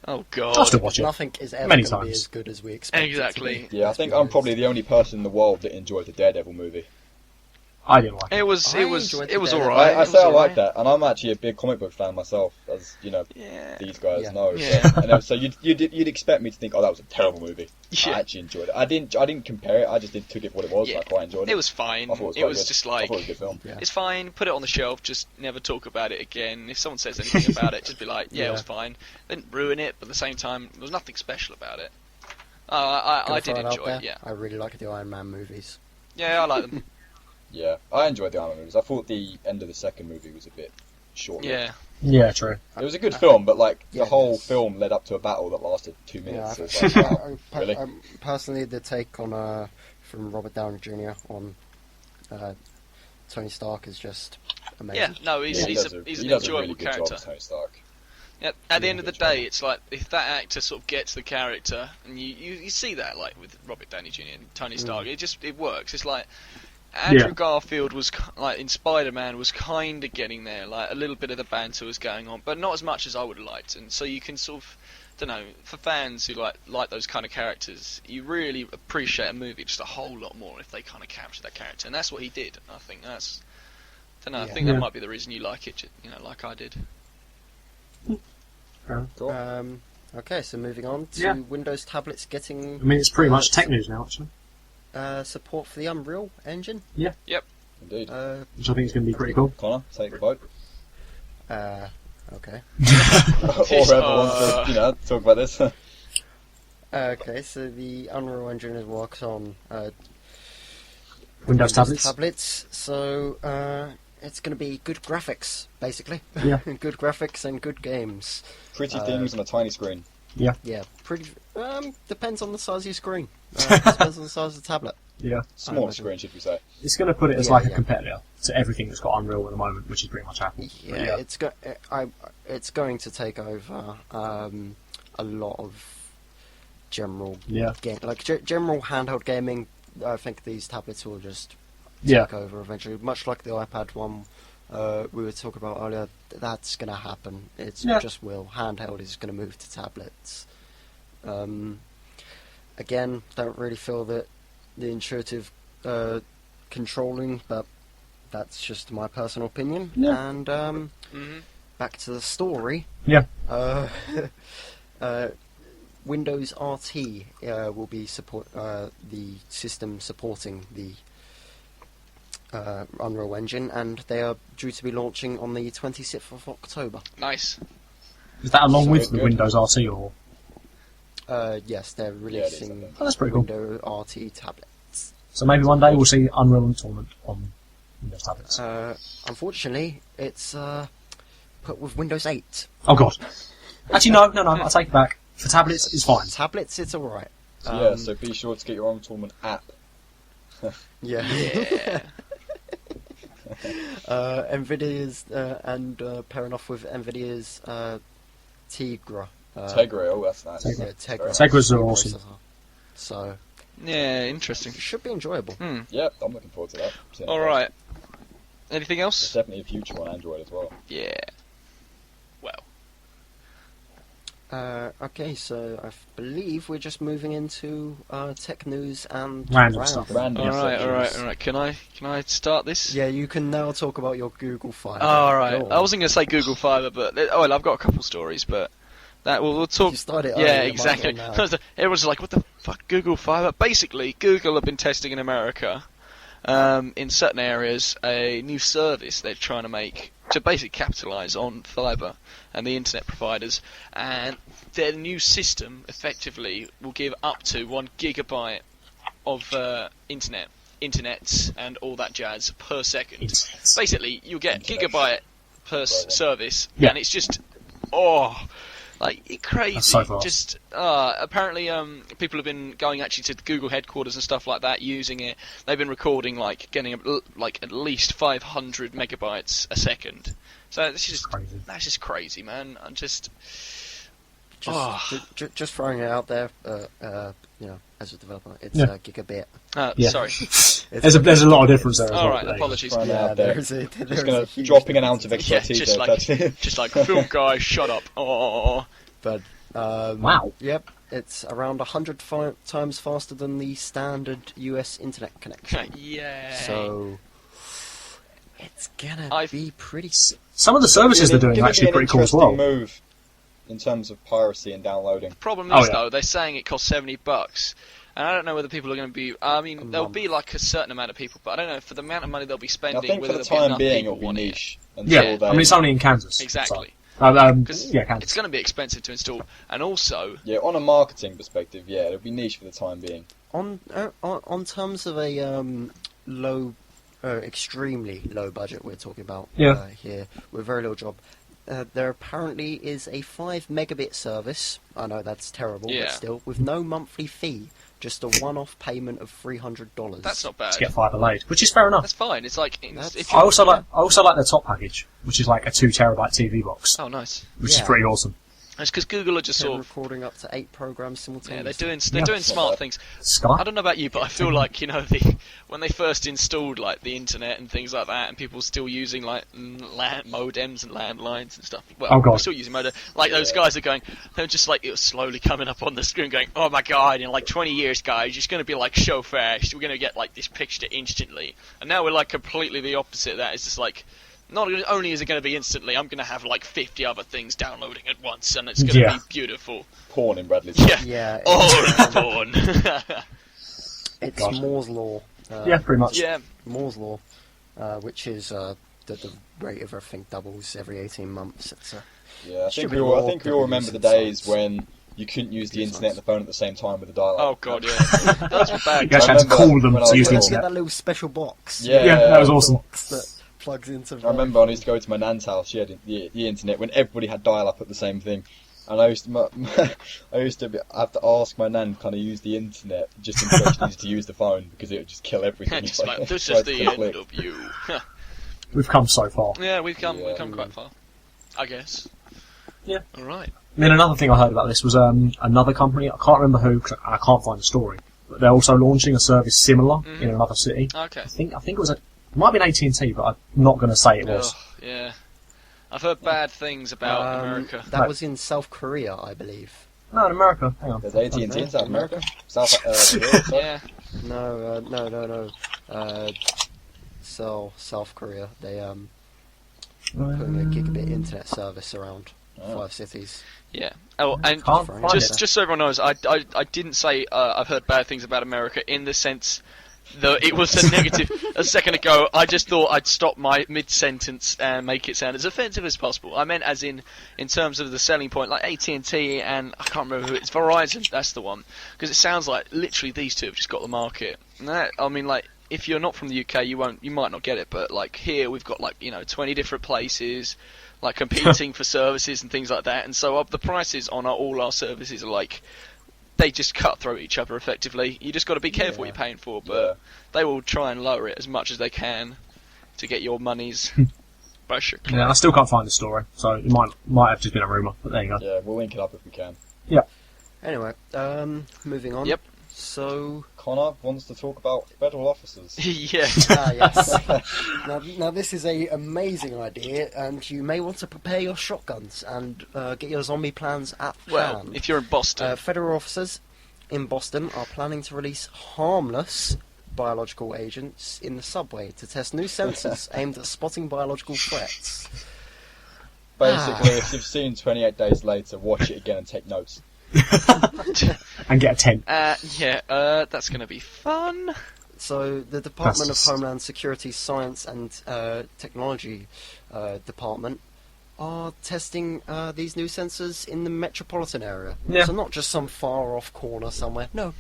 Oh god. I'll still watch it. Nothing is ever Many going to be times. as good as we expect. Exactly. Yeah, I think I'm probably the only person in the world that enjoyed the Daredevil movie. I didn't like it. It was enjoyed the alright. I say I like that, and I'm actually a big comic book fan myself, as you know, these guys know. Yeah. So you'd expect me to think, oh, that was a terrible movie. Yeah. I actually enjoyed it. I didn't compare it. I just took it for what it was, and I quite enjoyed it. It was fine. I thought It was quite good. just I like thought it was a good film. Yeah. it's fine. Put it on the shelf. Just never talk about it again. If someone says anything about it, just be like, it was fine. Didn't ruin it, but at the same time, there was nothing special about it. I did enjoy it. Yeah. I really like the Iron Man movies. Yeah, I like them. Yeah, I enjoyed the Iron Man movies. I thought the end of the second movie was a bit short. Yeah. Yeah, true. It was a good film, but like the whole yes. film led up to a battle that lasted 2 minutes. Yeah, So it's like, wow, really? Personally, the take on from Robert Downey Jr. on Tony Stark is just amazing. Yeah, no, he's an he does a enjoyable really good character. job as Tony Stark. Yeah, at the end of the day, it's like if that actor sort of gets the character, and you see that like with Robert Downey Jr. and Tony Stark, it works. It's like Andrew Garfield was like in Spider-Man was kind of getting there, like a little bit of the banter was going on, but not as much as I would have liked. And so you can sort of, don't know, for fans who like those kind of characters, you really appreciate a movie just a whole lot more if they kind of capture that character, and that's what he did. I think that's, don't know, I think that might be the reason you like it, you know, like I did. Cool. Okay, so moving on to Windows tablets getting. I mean, it's pretty much tech news now, actually. Support for the Unreal Engine. Yeah. Yep. Indeed. Which I think is going to be pretty cool. Connor, take the vote. Okay. Or whoever wants to, talk about this. Okay, so the Unreal Engine works on Windows tablets. So it's going to be good graphics, basically. Yeah. Good graphics and good games. Pretty things on a tiny screen. Yeah. Yeah, pretty. Depends on the size of your screen. Depends on the size of the tablet. Yeah. Smaller screen, should we say? It's going to put it as like a competitor to everything that's got Unreal at the moment, which is pretty much Apple. Yeah, it's going to take over a lot of general game, like general handheld gaming I think these tablets will just Yeah. take over eventually, much like the iPad one we were talking about earlier. That's going to happen. It just will. Handheld is going to move to tablets. Again, don't really feel that the intuitive controlling, but that's just my personal opinion. Yeah. And back to the story. Yeah. Windows RT will be the system supporting the Unreal Engine, and they are due to be launching on the 26th of October. Nice. Is that along So with the good. Windows RT or? Yes, they're releasing Oh, that's pretty cool. Windows RT tablets. So maybe one day we'll see Unreal Tournament on Windows tablets. Unfortunately, it's put with Windows 8. Oh god. Actually, no, I take it back. For tablets, it's fine. Tablets, it's alright. So be sure to get your own tournament app. Yeah. Yeah. Nvidia's and pairing off with Nvidia's Tegra. Tegra, oh that's nice. Yeah, Tegra. Tegras are awesome. processor. So Yeah, interesting. it should be enjoyable. Yep, I'm looking forward to that. Seeing All how it right. Anything goes. else? There's definitely a future on Android as well. Yeah. Well. Okay, so I believe we're just moving into tech news and Random stuff. Random All right. sections. Can I start this? Yeah, you can now talk about your Google Fiber. All right. Go on. I wasn't going to say Google Fiber, but I've got a couple stories, but that we'll talk. You started Yeah, earlier, might exactly. as well now. Everyone's like, "What the fuck, Google Fiber?" Basically, Google have been testing in America, in certain areas, a new service they're trying to make to basically capitalise on fiber and the internet providers, and their new system effectively will give up to 1 gigabyte of internet and all that jazz per second. Internet. Basically, you'll get Internet. gigabyte per service, Yeah. and it's just crazy. That's so fast. Just apparently, people have been going actually to the Google headquarters and stuff like that, using it. They've been recording getting at least 500 megabytes a second. So that's just crazy, man. I'm just. Just throwing it out there, as a developer, it's gigabit. Yeah. Sorry. There's a lot of difference there as All well. right, There you go. apologies. Throwing it out there. There's Just going a to huge dropping an ounce of difference. extra Yeah, tea there. That's it. just like film guy, shut up. Oh. But Wow. Yep, it's around 100 times faster than the standard US internet connection. Yeah. So it's gonna be pretty. Some of the services they're doing are actually pretty cool as well. Interesting move in terms of piracy and downloading. Problem Oh, is, yeah. though, they're saying it costs $70, and I don't know whether people are going to be. I mean, there'll month. be like a certain amount of people, but I don't know for the amount of money they'll be I spending. think for whether the there'll be time enough being people it'll be want it. niche. Yeah, Until they, I mean it's only in Kansas. Exactly. So, Because Kansas. it's going to be expensive to install, and also yeah, on a marketing perspective, yeah, it'll be niche for the time being. On terms of a low, extremely low budget, we're talking about here with very little job. There apparently is a 5 megabit service. I know that's terrible, Yeah. but still, with no monthly fee, just a one-off payment of $300. that's not bad. To get fiber laid, which is fair enough. That's fine. It's like That's- if I you also like their top package, which is like a 2 terabyte TV box, Oh, nice. which is Yeah. pretty awesome. It's because Google are just They're sort of recording up to 8 programs simultaneously. they're Yeah. doing smart things. Sky. I don't know about you, but I feel like when they first installed like the internet and things like that, and people still using like modems and landlines and stuff. Well, Oh, God. we're still using modem. Like those guys are going, they're just like it was slowly coming up on the screen, going, "Oh my god! In like 20 years, guys, it's going to be like so fast. We're going to get like this picture instantly." And now we're like completely the opposite. Of that it's just like. Not only is it going to be instantly, I'm going to have like 50 other things downloading at once, and it's going to be beautiful. Porn in Bradley's. Yeah. Yeah, Oh, porn. it's God. Moore's law. Yeah, pretty much. Yeah. Moore's law, which is that the rate of everything doubles every 18 months. It's Yeah, I Should think be we all, I more think we all remember the produced days science. when you couldn't use the internet and the phone at the same time with the dial-up. Oh god, yeah. That's bad. You actually had to remember call them when I to was use the little. Get internet. that little special box. Yeah, Yeah, that was awesome. Box that plugs into. I remember I used to go to my nan's house. She had the internet when everybody had dial-up at the same thing, and I used to have to ask my nan kind of use the internet just in case she needed to use the phone because it would just kill everything. Just like, this right is the end click. of you. We've come so far. Yeah, we've come Yeah. quite far. I guess. Yeah. Alright. I mean, another thing I heard about this was another company, I can't remember who, 'cause I can't find the story, but they're also launching a service similar in another city. Okay. I think it was it might be an AT&T, but I'm not going to say it was. Yeah. I've heard bad things about America. That was in South Korea, I believe. No, in America. Hang on. There's AT&T in South America? Yeah. No. South Korea. They putting a gigabit internet service around 5 cities. Yeah. Oh, and just so everyone knows, I didn't say I've heard bad things about America in the sense that it was a negative. A second ago, I just thought I'd stop my mid-sentence and make it sound as offensive as possible. I meant as in terms of the selling point, like AT&T and I can't remember who it's Verizon. That's the one, because it sounds like literally these two have just got the market. And that, I mean, like, if you're not from the UK, you might not get it. But like here, we've got like 20 different places, like competing for services and things like that. And so the prices on all our services are like, they just cut through each other effectively. You just got to be careful what you're paying for, but they will try and lower it as much as they can to get your money's basically. Yeah, I still can't find the story, so it might have just been a rumour, but there you go. Yeah, we'll link it up if we can. Yeah. Anyway, moving on. Yep. So Connor wants to talk about federal officers. Yeah. Yes. Now this is a amazing idea, and you may want to prepare your shotguns and get your zombie plans at Well, hand. if you're in Boston. Federal officers in Boston are planning to release harmless biological agents in the subway to test new sensors aimed at spotting biological threats. Basically, if you've seen 28 Days Later, watch it again and take notes. And get a tent. That's going to be fun. So the Department of Homeland Security Science and Technology Department are testing these new sensors in the metropolitan area. Yeah. So not just some far-off corner somewhere. No,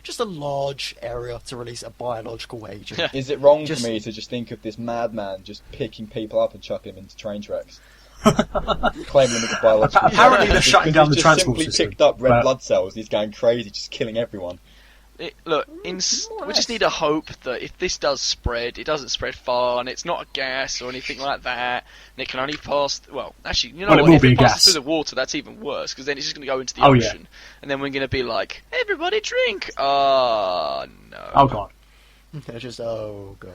just a large area to release a biological agent. Is it wrong for me to just think of this madman just picking people up and chucking them into train tracks? Claiming them as biological. Apparently they're shutting down the transport system. He's simply picked up red blood cells. He's going crazy, just killing everyone. We just need a hope that if this does spread, it doesn't spread far, and it's not a gas or anything like that, and it can only pass... Well, actually, you know what? If it passes through the water, that's even worse, because then it's just going to go into the ocean, and then we're going to be like, everybody drink! Oh, no. Oh, God. Oh, God.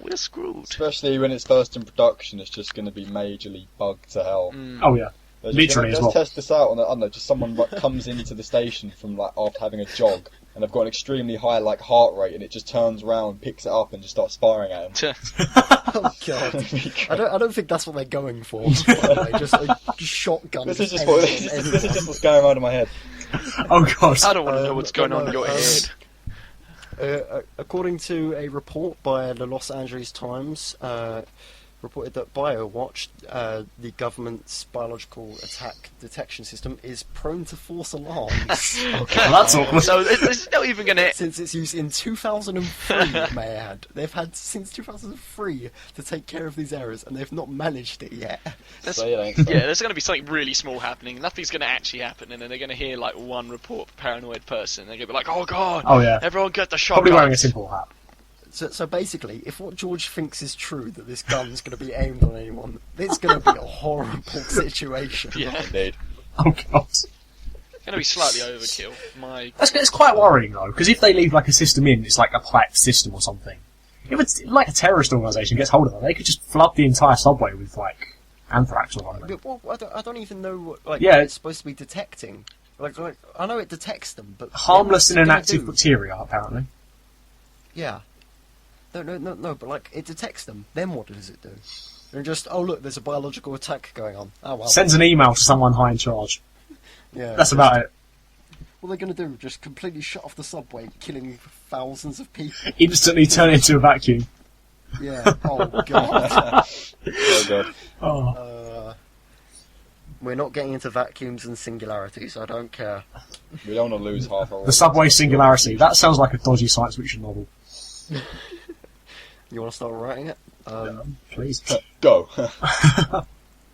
We're screwed. Especially when it's first in production, it's just going to be majorly bugged to hell. Oh, yeah. Literally as well. Let's test this out on, I don't know, just someone comes into the station from after having a jog, and they've got an extremely high heart rate, and it just turns around, picks it up, and just starts firing at them. Oh, God. I don't think that's what they're going for. Just a shotgun. This is just what's going on in my head. Oh, God. I don't want to know what's going on in your head. According to a report by the Los Angeles Times, reported that BioWatch, the government's biological attack detection system, is prone to false alarms. Okay, well, that's awkward. So it's not even going to... Since its use in 2003, may I add. They've had since 2003 to take care of these errors, and they've not managed it yet. There's going to be something really small happening. Nothing's going to actually happen, and then they're going to hear like one report per paranoid person. They're going to be like, "Oh God! Oh yeah! Everyone get the shotgun!" Probably wearing a simple hat. So basically, if what George thinks is true, that this gun's going to be aimed on anyone, it's going to be a horrible situation. Yeah, indeed. Oh God! It's going to be slightly overkill. It's quite worrying though, because if they leave like a system in, it's like a packed system or something. If it's like a terrorist organisation gets hold of it, they could just flood the entire subway with like anthrax or something. Well, I don't even know what it's supposed to be detecting. Like I know it detects them, but harmless and inactive bacteria, apparently. Yeah. No, but like it detects them. Then what does it do? They're just, oh look, there's a biological attack going on. Oh well. Sends an email to someone high in charge. Yeah. That's about it. What are they going to do? Just completely shut off the subway, killing thousands of people? Instantly turn it into a vacuum. Yeah. Oh God. Oh God. Oh. We're not getting into vacuums and singularities. I don't care. We don't want to lose half our... The subway singularity. That sounds like a dodgy science fiction novel. You want to start writing it? Please. Go.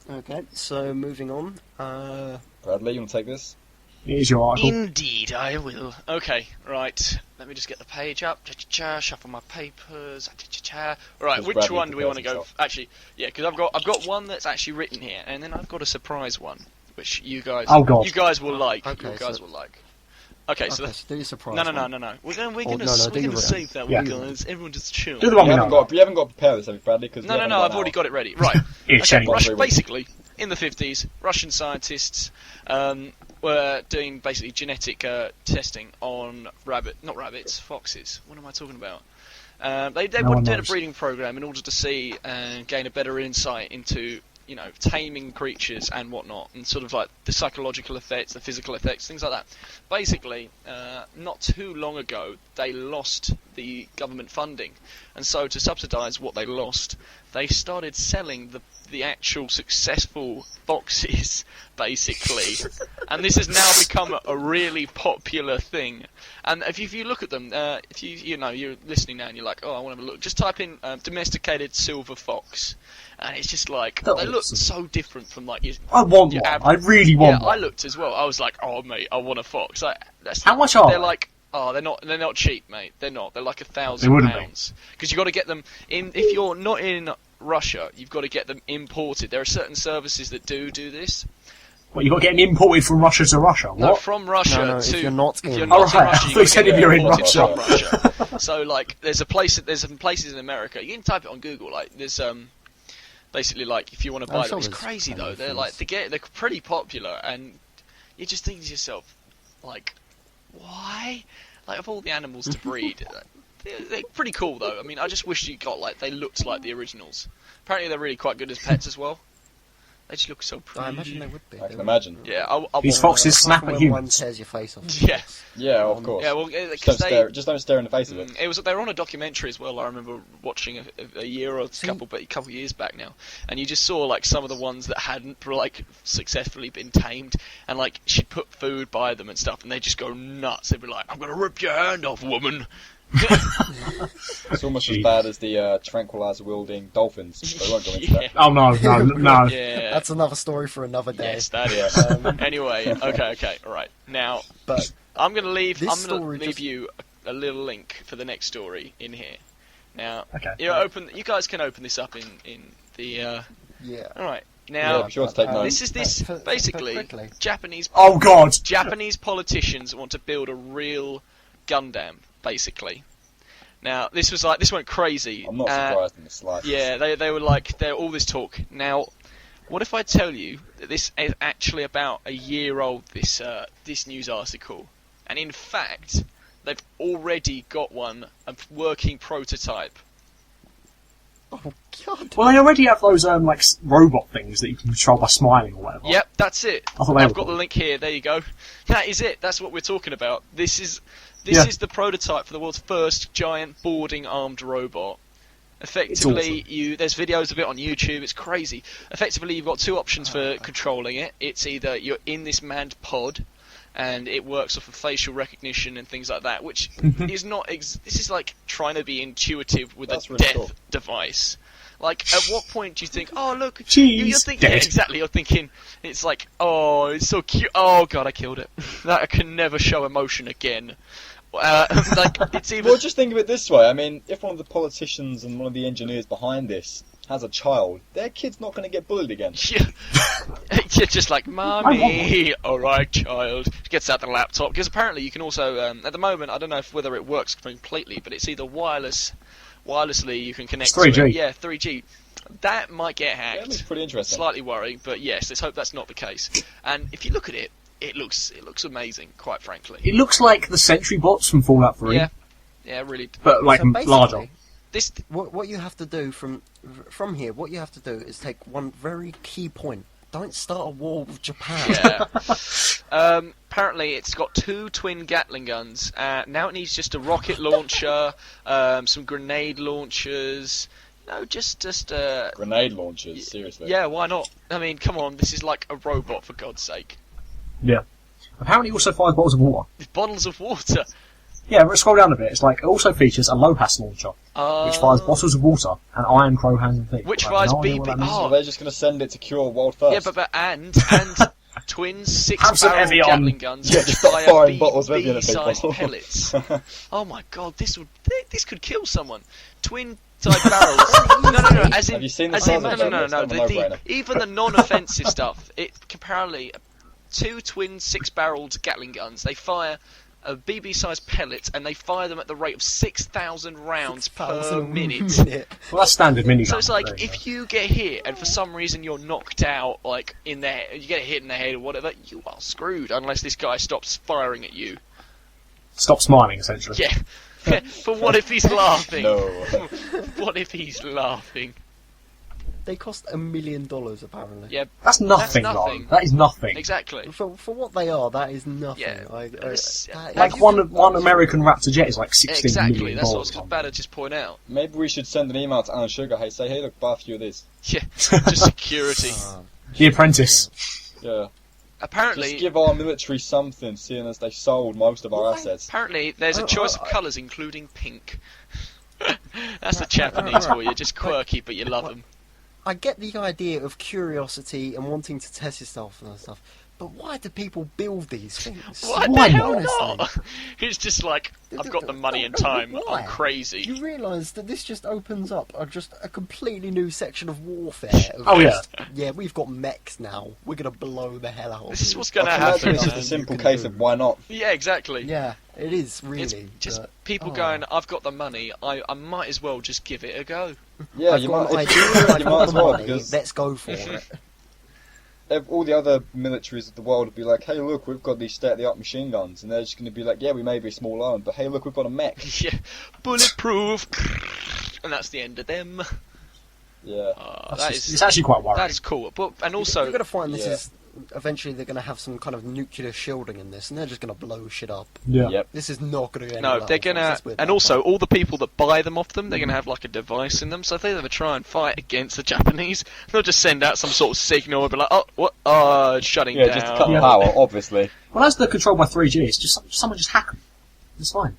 Okay, so moving on. Bradley, you want to take this? Here's your article. Indeed, I will. Okay, right. Let me just get the page up. Shuffle my papers. Right, which Bradley one do we want to go? himself. Actually, yeah, because I've got one that's actually written here, and then I've got a surprise one, which you guys, Oh, God. you guys will like. Okay, you guys will like. Okay, so do your surprise. No. We're gonna save that one, guys. Everyone just chill. Do the one You we haven't know. got to prepare this, have you, Bradley? Cause No, I've already got it ready. Right. Ish, Okay, anyway. basically, in the 50s, Russian scientists were doing basically genetic testing on foxes. What am I talking about? They were doing a breeding program in order to see and gain a better insight into, taming creatures and whatnot, and sort of like the psychological effects, the physical effects, things like that. Basically, not too long ago, they lost the government funding, and so to subsidise what they lost, they started selling the actual successful foxes, basically. And this has now become a really popular thing. And if you look at them, if you're listening now and you're like, oh, I want to have a look, just type in domesticated silver fox, and it's just like they look so different from like your. I want one. I really want one. I looked as well. I was like, oh mate, I want a fox. Like, how much are they? They're like. Oh, they're not cheap, mate. They're not. They're like £1,000 because you got to get them in. If you're not in Russia, you've got to get them imported. There are certain services that do this. What, you got to get them imported from Russia to Russia? What? No, from Russia to. If you're not in Russia, you said if you're in Russia. From Russia. So like, there's some places in America. You can type it on Google. Like, there's basically like if you want to buy them. It's crazy though. They're like they're pretty popular, and you just think to yourself, like, why? Like, of all the animals to breed, they're pretty cool though. I mean, I just wish you got they looked like the originals. Apparently, they're really quite good as pets as well. They just look so pretty. I imagine they would be. I can imagine. Yeah, I'll these foxes snap at humans. One tears your face off. Yeah. Yeah, of course. Yeah, well, just don't stare in the face of it. They were on a documentary as well. I remember watching a year or a couple years back now, and you just saw like some of the ones that hadn't like successfully been tamed, and like she'd put food by them and stuff, and they just go nuts. They'd be like, "I'm gonna rip your hand off, woman." It's almost as bad as the tranquilizer wielding dolphins. They won't go into that. Oh no. Yeah. That's another story for another day. Yes, that is. Anyway, okay, all right. Now, But I'm gonna leave this you a little link for the next story in here. Now, Okay. you guys can open this up in the. yeah. All right. Now, be sure to take notes. this is basically quickly. Japanese. Oh God. Japanese politicians want to build a real Gundam, basically. Now, this went crazy. I'm not surprised in the slightest. Yeah, they were like, they're all this talk. Now, what if I tell you that this is actually about a year old, this news article, and in fact, they've already got a working prototype. Oh God. Well, they already have those robot things that you can control by smiling or whatever. Yep, that's it. I've got the link here. There you go. That is it. That's what we're talking about. This is the prototype for the world's first giant boarding armed robot. Effectively, there's videos of it on YouTube. It's crazy. Effectively, you've got two options for controlling it. It's either you're in this manned pod, and it works off of facial recognition and things like that, which is not. This is like trying to be intuitive with a really death cool. device. Like, at what point do you think, oh look, Jeez, you're thinking, dead. yeah, exactly. You're thinking, it's like, oh, it's so cute. Oh God, I killed it. That I can never show emotion again. Like, it's even. Well, just think of it this way. I mean, if one of the politicians and one of the engineers behind this has a child, their kid's not going to get bullied again. Yeah. You're just like, Mummy, alright, child. Gets out the laptop. Because apparently you can also, at the moment, I don't know whether it works completely, but it's either wirelessly you can connect it's 3G. to it. Yeah, 3G. That might get hacked. Yeah, that's pretty interesting. Slightly worrying, but yes, let's hope that's not the case. And if you look at it, it looks amazing, quite frankly. It looks like the sentry bots from Fallout 3. Yeah, really. But larger. This what you have to do from here. What you have to do is take one very key point. Don't start a war with Japan. Yeah. Apparently, it's got 2 twin Gatling guns. Now it needs just a rocket launcher, some grenade launchers. No, just Grenade launchers, seriously. Yeah, why not? I mean, come on, this is like a robot, for God's sake. Yeah. Apparently, it also fires bottles of water. Bottles of water. Yeah, but scroll down a bit. It's like it also features a low-pass launcher, which fires bottles of water and iron crow hands and feet. Which fires BB. So they're just going to send it to cure world first. Yeah, but and twin 6-barrel Gatling guns Yeah, which just stop fire firing bottles of Evian at B-sized people. pellets. Oh my God, this could kill someone. Twin type barrels. No. As in, Have you seen the as in, size no. of them? It's not a no-brainer. Even the non-offensive stuff. It apparently 2 twin 6-barreled Gatling guns. They fire BB-sized pellets, and they fire them at the rate of 6,000 rounds per 6,000 minute. Well, that's standard minigun. So it's like, if you get hit and for some reason you're knocked out, like in the you get hit in the head or whatever, you are screwed unless this guy stops firing at you. Stop smiling, essentially. Yeah. But what if he's laughing? No. What if he's laughing? They cost $1 million apparently. Yeah. That's nothing, That's nothing. Ron. That is nothing. Exactly. For what they are, that is nothing. Yeah. That Like is- one American Raptor jet is like $16 Exactly. million. That's what I was about to just point out. Maybe we should send an email to Alan Sugar. Hey, look, buy a few of these. Yeah. Just security. The Apprentice. Yeah. Apparently. Just give our military something, seeing as they sold most of our assets. Apparently, there's a choice of colours, including pink. That's the Japanese for you. Just quirky, but you love them. I get the idea of curiosity and wanting to test yourself and stuff, but why do people build these things? Why Why the hell not? not? It's just like, I've got the money and time. Why? I'm crazy. You realise that this just opens up just a completely new section of warfare. Oh, yeah. Yeah, we've got mechs now. We're gonna blow the hell out of This is you. what's going to I can imagine happen. it's just a man. simple can case do. of why not. Yeah, exactly. Yeah, it is really. It's just but- people oh. going, I've got the money, I might as well just give it a go. Yeah, I've you got might. an idea, I've you got might as the well money, because let's go for it. all the other militaries of the world would be like, hey, look, we've got these state-of-the-art machine guns, and they're just going to be like, yeah, we may be a small arm, but hey, look, we've got a mech. Yeah, bulletproof, and that's the end of them. Yeah. It's actually quite worrying. That is cool. But and also, you're gonna find this Yeah. is eventually they're gonna have some kind of nuclear shielding in this, and they're just gonna blow shit up. Yeah. Yep. This is not gonna go. no, they're gonna, and also all the people that buy them off them, they're gonna have like a device in them. So if they ever try and fight against the Japanese, they'll just send out some sort of signal and be like, oh, what? Oh, it's shutting Yeah, down. just to cut Yeah. power, obviously. Well, as they're controlled by 3G, it's just someone just hack them. It's fine.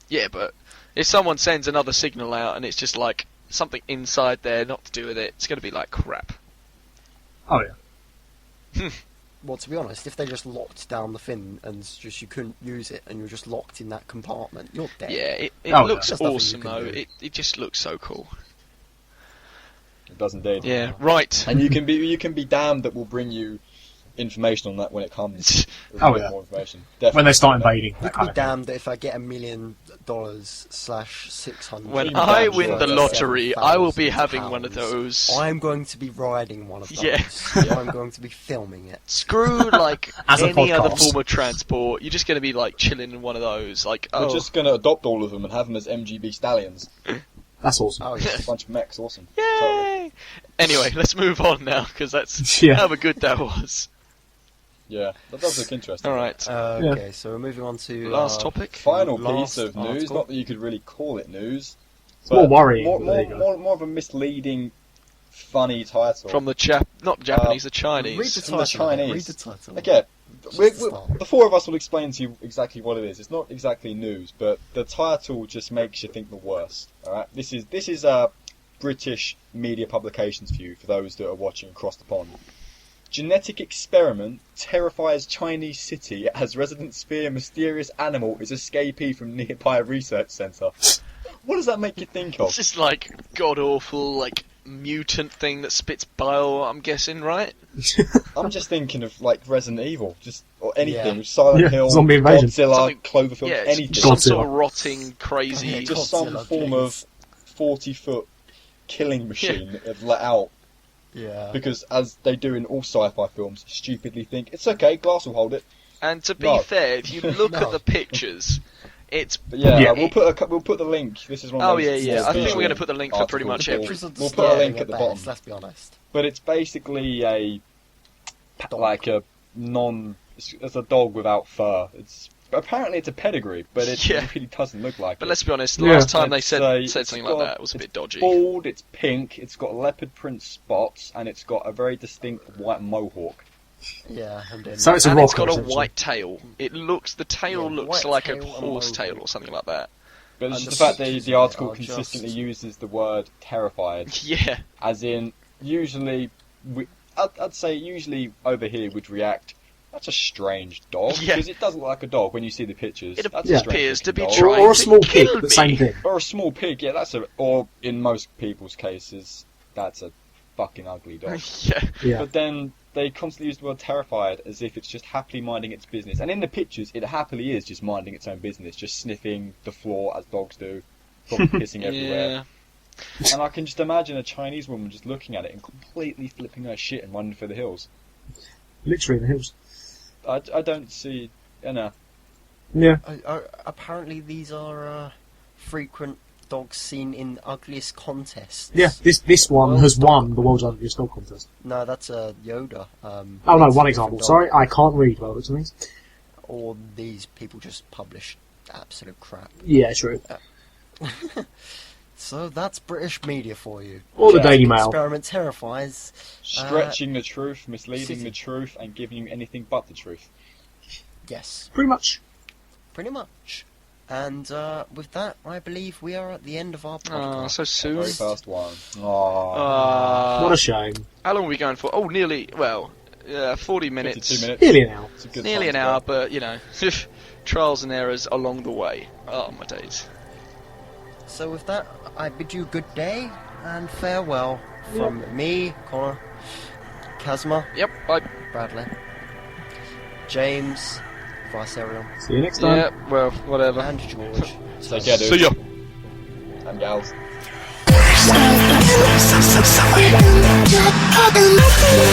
Yeah, but if someone sends another signal out and it's just like something inside there, not to do with it, it's gonna be like crap. Oh yeah. Well, to be honest, if they just locked down the fin and just you couldn't use it, and you're just locked in that compartment, you're dead. Yeah, it Oh, looks yeah. There's nothing awesome you can though. do. It just looks so cool. It does indeed. Yeah, right. And you can be damned that we'll bring you information on that when it comes. Oh, Bit yeah. More information. When they Definitely. start invading. You That could kind be of thing. damned if I get $1 million /600. When Even I damn win sure the that's lottery, I will be £7,000. having one of those. I'm going to be riding one of those. Yeah. I'm going to be filming it. Screw like As a any other podcast. form of transport. You're just going to be like chilling in one of those. Like, We're oh, just going to adopt all of them and have them as MGB stallions. That's awesome. Oh yeah. A bunch of mechs, awesome. Totally. yay! Anyway, let's move on now because that's Yeah. how good that was. Yeah, that does look interesting. All right, Okay, so we're moving on to last topic. Final Last piece of news, article. not that you could really call it news. It's more but worrying, More, but there you more, go. more of a misleading, funny title. From the not Japanese, the Chinese. Read the From the title. Chinese. Read the title. Okay, Just start. the four of us will explain to you exactly what it is. It's not exactly news, but the title just makes you think the worst. All right, this is British media publications view for those that are watching across the pond. Genetic experiment terrifies Chinese city as residents fear mysterious animal is escapee from nearby research centre. What does that make you think of? It's just like god awful, like mutant thing that spits bile. I'm guessing, right? I'm just thinking of like Resident Evil, just or anything. Yeah. Silent Yeah, Hill, zombie invasion. Godzilla, Something- Cloverfield, Yeah, it's anything. just some Godzilla. sort of rotting, crazy. Yeah, Just some Godzilla, form please. of 40-foot killing machine that they've let out. Yeah. Because, as they do in all sci-fi films, stupidly think, it's okay, glass will hold it. And to be No. fair, if you look No. at the pictures, it's But yeah, Yeah. we'll put the link. This is one of oh those yeah, yeah. small I think we're visual going to put the link for pretty articles. much every. Pictures are We'll put a link disturbing at the best, bottom. Let's be honest. But it's basically a Dog. like a non. It's a dog without fur. Apparently it's a pedigree, but it Yeah. really doesn't look like But it. let's be honest. The Yeah. last time they It's, said it's something got- like that, it was a bit dodgy. Bald, it's pink, it's got leopard print spots, and it's got a very distinct white mohawk. Yeah, and then So it's a And it's rocker, got a essentially. white tail. The tail Yeah, looks white like tail a and horse tail mohawk. or something like that. But And the the fact that pictures the of it article are consistently just- uses the word terrified, Yeah. as in, usually, I'd say usually over here would react, that's a strange dog, Yeah. because it doesn't look like a dog when you see the pictures. It That's a strange appears to be looking dog. trying Or a to small pig, kill but me. same thing. Or a small pig, yeah, or in most people's cases, that's a fucking ugly dog. Yeah. Yeah. But then they constantly use the word terrified as if it's just happily minding its business. And in the pictures, it happily is just minding its own business, just sniffing the floor as dogs do, probably pissing everywhere. And I can just imagine a Chinese woman just looking at it and completely flipping her shit and running for the hills. Literally in the hills. I don't see... Yeah. Apparently these are frequent dogs seen in ugliest contests. Yeah, this one has won the world's ugliest dog contest. No, that's Yoda. Oh no, one example. Sorry, I can't read well, which means. Or these people just publish absolute crap. Yeah, true. So that's British media for you. Or the Daily Mail. Experiment terrifies. Stretching the truth, misleading the truth, and giving you anything but the truth. Yes. Pretty much. Pretty much. And with that, I believe we are at the end of our podcast. Oh, so soon. The very first one. Aww. What a shame. How long are we going for? Oh, nearly, 40 minutes. 52 minutes. Nearly an hour. It's a good Nearly time an to hour, go. but, trials and errors along the way. Oh, my days. So with that, I bid you good day and farewell from me, Connor, Kazma, Yep, bye. Bradley, James, Vicerion, See you next time. Yeah, well, whatever. and George. Take care, dude. See ya. And gals. Stop.